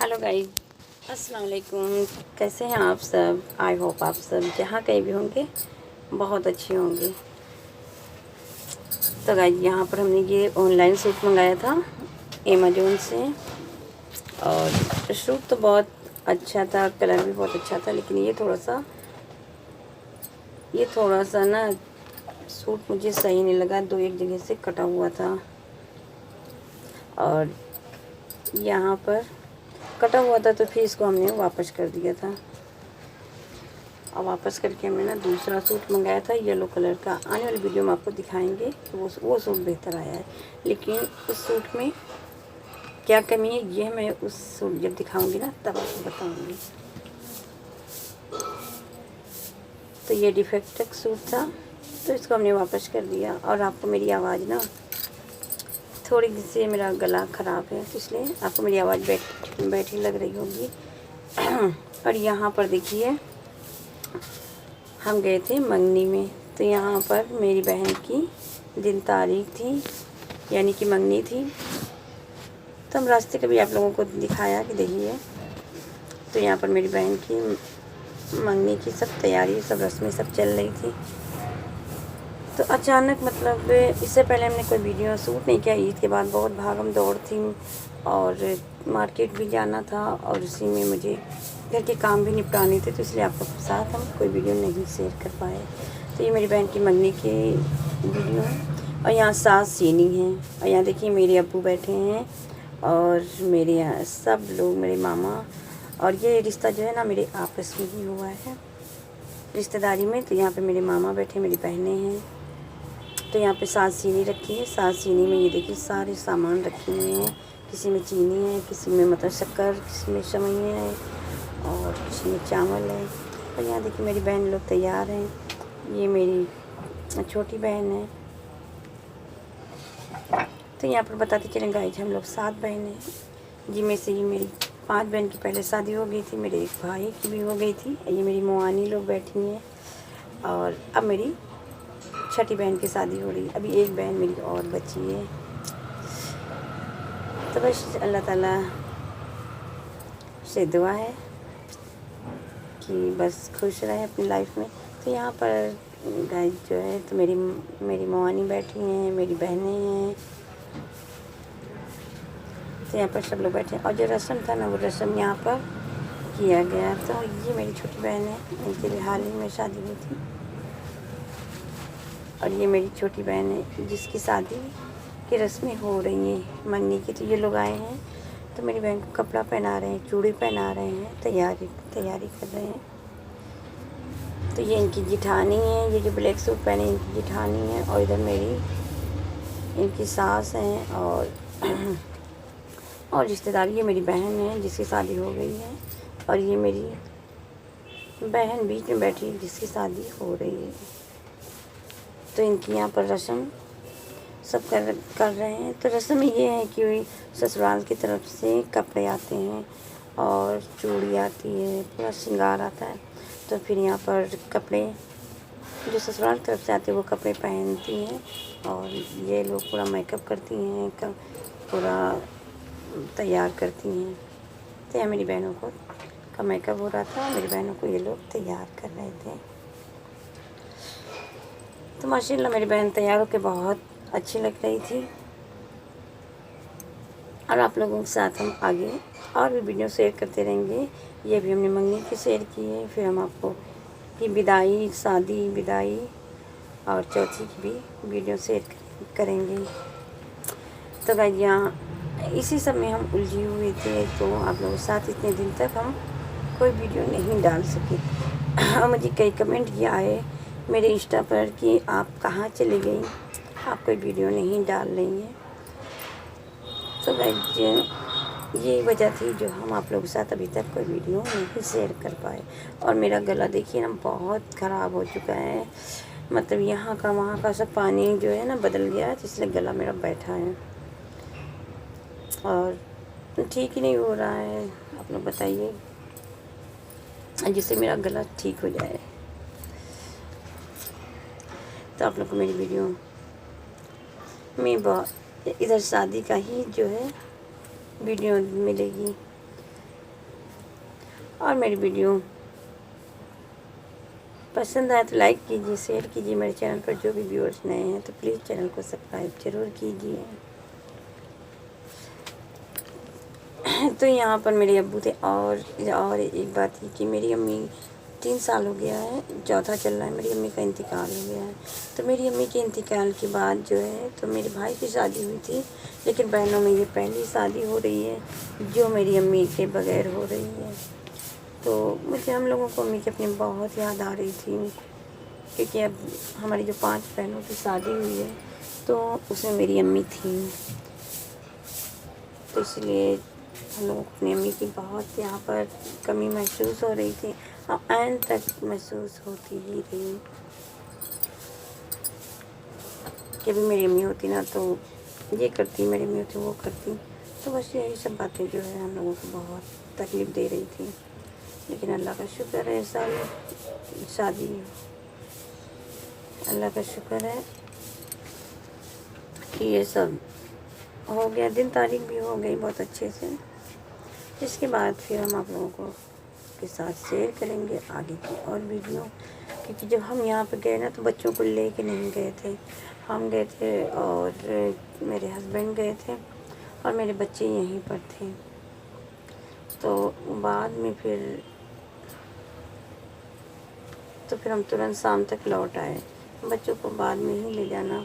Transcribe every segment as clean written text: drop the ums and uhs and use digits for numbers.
Hello guys, अस्सलाम वालेकुम। कैसे हैं आप सब? आई होप आप सब जहाँ कहीं भी होंगे बहुत अच्छे होंगे। तो गाइस, यहाँ पर हमने ये ऑनलाइन सूट मंगाया था अमेज़न से, और सूट तो बहुत अच्छा था, कलर भी बहुत अच्छा था, लेकिन ये थोड़ा सा ना सूट मुझे सही नहीं लगा। दो एक जगह से कटा हुआ था, और यहाँ पर कटा हुआ था, तो फिर इसको हमने वापस कर दिया था। और वापस करके हमने ना दूसरा सूट मंगाया था येलो कलर का। आने वाली वीडियो में आपको दिखाएंगे कि वो सूट बेहतर आया है, लेकिन उस सूट में क्या कमी है ये मैं उस सूट जब दिखाऊंगी ना तब आपको बताऊंगी। तो ये डिफेक्टेड सूट था, तो इसको हमने वापस कर दिया। और आपको मेरी आवाज़ ना थोड़ी सी, मेरा गला ख़राब है, तो इसलिए आपको मेरी आवाज़ बैठी लग रही होगी। और यहाँ पर देखिए, हम गए थे मंगनी में, तो यहाँ पर मेरी बहन की दिन तारीख थी, यानी कि मंगनी थी। तो हम रास्ते कभी आप लोगों को दिखाया कि देखिए, तो यहाँ पर मेरी बहन की मंगनी की सब तैयारी, सब रस्में सब चल रही थी। तो अचानक, मतलब इससे पहले हमने कोई वीडियो शूट नहीं किया। ईद के बाद बहुत भागम दौड़ थी, और मार्केट भी जाना था, और उसी में मुझे घर के काम भी निपटाने थे, तो इसलिए आपके साथ हम कोई वीडियो नहीं शेयर कर पाए। तो ये मेरी बहन की मंगनी की वीडियो है। और यहाँ सास सीनी है, और यहाँ देखिए मेरे अब्बू बैठे हैं, और मेरे यहाँ सब लोग, मेरे मामा। और ये रिश्ता जो है ना मेरे आपस में ही हुआ है, रिश्तेदारी में। तो यहाँ पे मेरे मामा बैठे, मेरी बहनें हैं। तो यहाँ पे सास चीनी रखी है। सास चीनी में ये देखिए सारे सामान रखे हुए हैं। किसी में चीनी है, किसी में मतलब शक्कर, किसी में सेवइयाँ है, और किसी में चावल है। और यहाँ देखिए मेरी बहन लोग तैयार हैं। ये मेरी छोटी बहन है। तो यहाँ पर बताते चलें गाइस, हम लोग 7 बहन हैं, जिनमें से ये मेरी 5 बहन की पहले शादी हो गई थी, मेरे एक भाई की भी हो गई थी। ये मेरी मुआनी लोग बैठी हैं, और अब मेरी छठी बहन की शादी हो रही। अभी एक बहन मेरी और बची है। तो बस अल्लाह ताला से दुआ है कि बस खुश रहे अपनी लाइफ में। तो यहाँ पर गाइस जो है, तो मेरी मवानी बैठी हैं, मेरी बहनें हैं। तो यहाँ पर सब लोग बैठे हैं, और जो रस्म था ना वो रस्म यहाँ पर किया गया। तो ये मेरी छोटी बहन है, इनकी भी हाल ही में शादी हुई थी। और ये मेरी छोटी बहन है जिसकी शादी की रस्में हो रही हैं मंगनी की। तो ये लोग आए हैं, तो मेरी बहन को कपड़ा पहना रहे हैं, चूड़ी पहना रहे हैं, तैयारी कर रहे हैं। तो ये इनकी जिठानी है, ये जो ब्लैक सूट पहने इनकी जिठानी है। और इधर मेरी इनकी सास हैं, और रिश्तेदार ये मेरी बहन है जिसकी शादी हो गई है। और ये मेरी बहन बीच में बैठी जिसकी शादी हो रही है। तो इनकी यहाँ पर रस्म सब कर रहे हैं। तो रस्म ये है कि ससुराल की तरफ से कपड़े आते हैं, और चूड़ी आती है, पूरा श्रृंगार आता है। तो फिर यहाँ पर कपड़े जो ससुराल की तरफ से आते हैं वो कपड़े पहनती हैं, और ये लोग पूरा मेकअप करती हैं, पूरा तैयार करती हैं। तो यहाँ मेरी बहनों का मेकअप हो रहा था, मेरी बहनों को ये लोग तैयार कर रहे थे। तो माशाल्लाह मेरी बहन तैयार होकर बहुत अच्छी लग रही थी। और आप लोगों के साथ हम आगे और भी वीडियो शेयर करते रहेंगे। ये भी हमने मंगनी की शेयर की है, फिर हम आपको की विदाई, शादी, विदाई और चौथी की भी वीडियो शेयर करेंगे। तो गाइस, यहाँ इसी सब में हम उलझे हुए थे, तो आप लोगों के साथ इतने दिन तक हम कोई वीडियो नहीं डाल सके। और मुझे कई कमेंट किया है मेरे इंस्टा पर कि आप कहाँ चली गई, आप कोई वीडियो नहीं डाल रही हैं। तो गाइस, यही वजह थी जो हम आप लोगों के साथ अभी तक कोई वीडियो नहीं शेयर कर पाए। और मेरा गला देखिए ना बहुत ख़राब हो चुका है, मतलब यहाँ का वहाँ का सब पानी जो है ना बदल गया है, इसलिए गला मेरा बैठा है और ठीक ही नहीं हो रहा है। आप लोग बताइए जिससे मेरा गला ठीक हो जाए। तो आप लोग को मेरी वीडियो में इधर शादी का ही जो है वीडियो मिलेगी। और मेरी वीडियो पसंद आए तो लाइक कीजिए, शेयर कीजिए। मेरे चैनल पर जो भी व्यूअर्स नए हैं तो प्लीज़ चैनल को सब्सक्राइब ज़रूर कीजिए। तो यहाँ पर मेरे अब्बू थे। और एक बात ये कि मेरी अम्मी 3 साल हो गया है, चौथा चल रहा है, मेरी अम्मी का इंतकाल हो गया है। तो मेरी अम्मी के इंतकाल के बाद जो है तो मेरे भाई की शादी हुई थी, लेकिन बहनों में ये पहली शादी हो रही है जो मेरी अम्मी के बगैर हो रही है। तो मुझे हम लोगों को अम्मी की अपनी बहुत याद आ रही थी, क्योंकि अब हमारी जो 5 बहनों की शादी हुई है तो उसमें मेरी अम्मी थी। तो इसलिए हम लोगों को अपनी अम्मी की बहुत यहाँ पर कमी महसूस हो रही थी और एंड तक महसूस होती ही रही कि अभी मेरी अम्मी होती ना तो ये करती, मेरी अम्मी होती वो करती। तो बस यही सब बातें जो है हम लोगों को बहुत तकलीफ़ दे रही थी। लेकिन अल्लाह का शुक्र है इस साल शादी, अल्लाह का शुक्र है कि ये सब हो गया, दिन तारीख भी हो गई बहुत अच्छे से। इसके बाद फिर हम आप लोगों को के साथ शेयर करेंगे आगे की और वीडियो, क्योंकि जब हम यहाँ पे गए ना तो बच्चों को ले के नहीं गए थे, हम गए थे और मेरे हस्बैंड गए थे और मेरे बच्चे यहीं पर थे। तो बाद में फिर हम तुरंत शाम तक लौट आए। बच्चों को बाद में ही ले जाना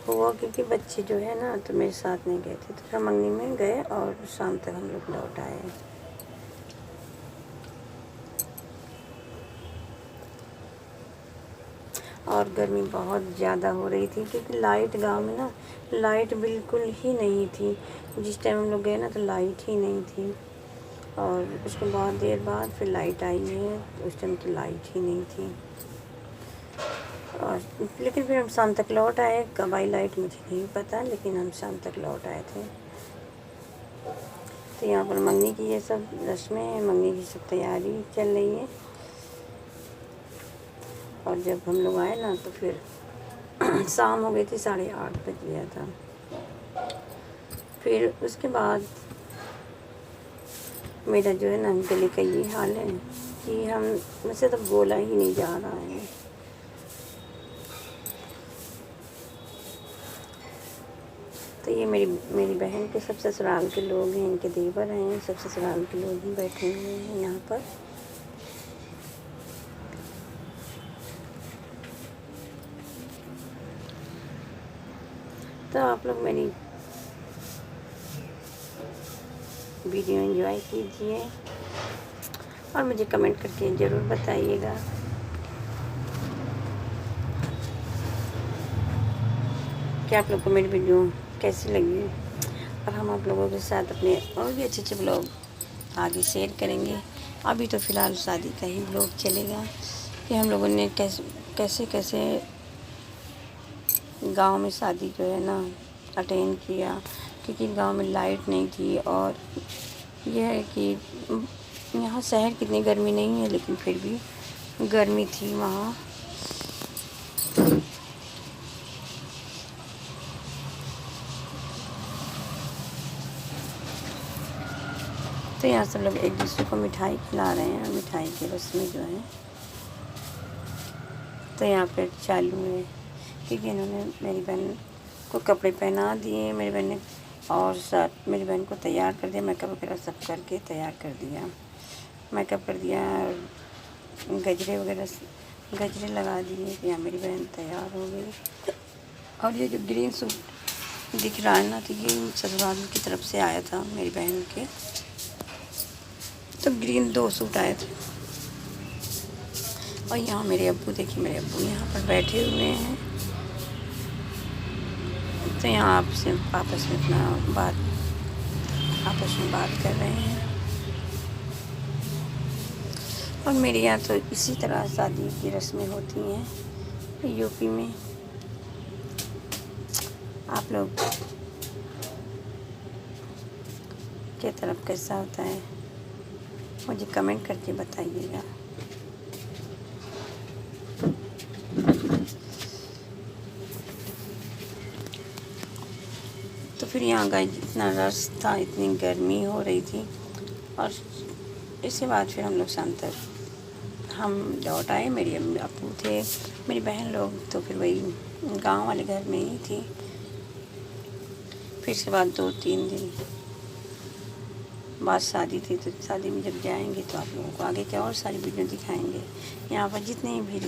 हुआ, क्योंकि बच्चे जो है ना तो मेरे साथ नहीं गए थे। तो फिर मंगनी में गए और शाम तक हम लोग लौट आए। और गर्मी बहुत ज़्यादा हो रही थी, क्योंकि लाइट गांव में ना लाइट बिल्कुल ही नहीं थी। जिस टाइम हम लोग गए ना तो लाइट ही नहीं थी, और उसके बाद देर बाद फिर लाइट आई है, उस टाइम तो लाइट ही नहीं थी। और लेकिन फिर हम शाम तक लौट आए। कब आई लाइट मुझे नहीं पता, लेकिन हम शाम तक लौट आए थे। तो यहाँ पर मंगनी की ये सब रस्में हैं, मंगनी की सब तैयारी चल रही है। और जब हम लोग आए ना तो फिर शाम हो गई थी, 8:30 बज गया था। फिर उसके बाद मेरा जो है ना गले का ये हाल है कि हम मुझसे तो बोला ही नहीं जा रहा है। तो ये मेरी बहन के सब ससुराल के लोग हैं, इनके देवर हैं, सब ससुराल के लोग ही बैठे हुए हैं यहाँ पर। तो आप लोग मेरी वीडियो एंजॉय कीजिए और मुझे कमेंट करके ज़रूर बताइएगा कि आप लोग को मेरी वीडियो कैसी लगी। और हम आप लोगों के साथ अपने और भी अच्छे अच्छे ब्लॉग आगे शेयर करेंगे। अभी तो फ़िलहाल शादी का ही ब्लॉग चलेगा कि हम लोगों ने कैसे कैसे गांव में शादी जो है ना अटेंड किया, क्योंकि गांव में लाइट नहीं थी। और यह है कि यहाँ शहर कितनी गर्मी नहीं है, लेकिन फिर भी गर्मी थी वहाँ। तो यहाँ सब लोग एक दूसरे को मिठाई खिला रहे हैं, मिठाई की रस्में जो हैं तो यहाँ पर चालू है, क्योंकि इन्होंने मेरी बहन को कपड़े पहना दिए, मेरी बहन ने, और साथ मेरी बहन को तैयार कर दिया, मेकअप वगैरह सब करके तैयार कर दिया, मेकअप कर दिया, गजरे वगैरह गजरे लगा दिए। तो यहाँ मेरी बहन तैयार हो गई। और ये जो ग्रीन सूट दिख रहा है ना तो ये ससुराल की तरफ से आया था मेरी बहन के, तो ग्रीन 2 सूट आए थे। और यहाँ मेरे अब्बू, देखिए मेरे अब्बू यहाँ पर बैठे हुए हैं। तो यहाँ आपसे आपस में बात कर रहे हैं। और मेरे यहाँ तो इसी तरह शादी की रस्में होती हैं यूपी में। आप लोग के तरफ कैसा होता है मुझे कमेंट करके बताइएगा। तो फिर यहाँ का इतना रश था, इतनी गर्मी हो रही थी। और इसके बाद फिर हम लोग शाम तक हम लौट आए। मेरी अम्मी अप्पू थे, मेरी बहन लोग तो फिर वही गांव वाले घर में ही थी। फिर इसके बाद 2-3 दिन बाद शादी थी, तो शादी में जब जाएंगे तो आप लोगों को आगे क्या और सारी वीडियो दिखाएंगे। यहाँ पर जितने भी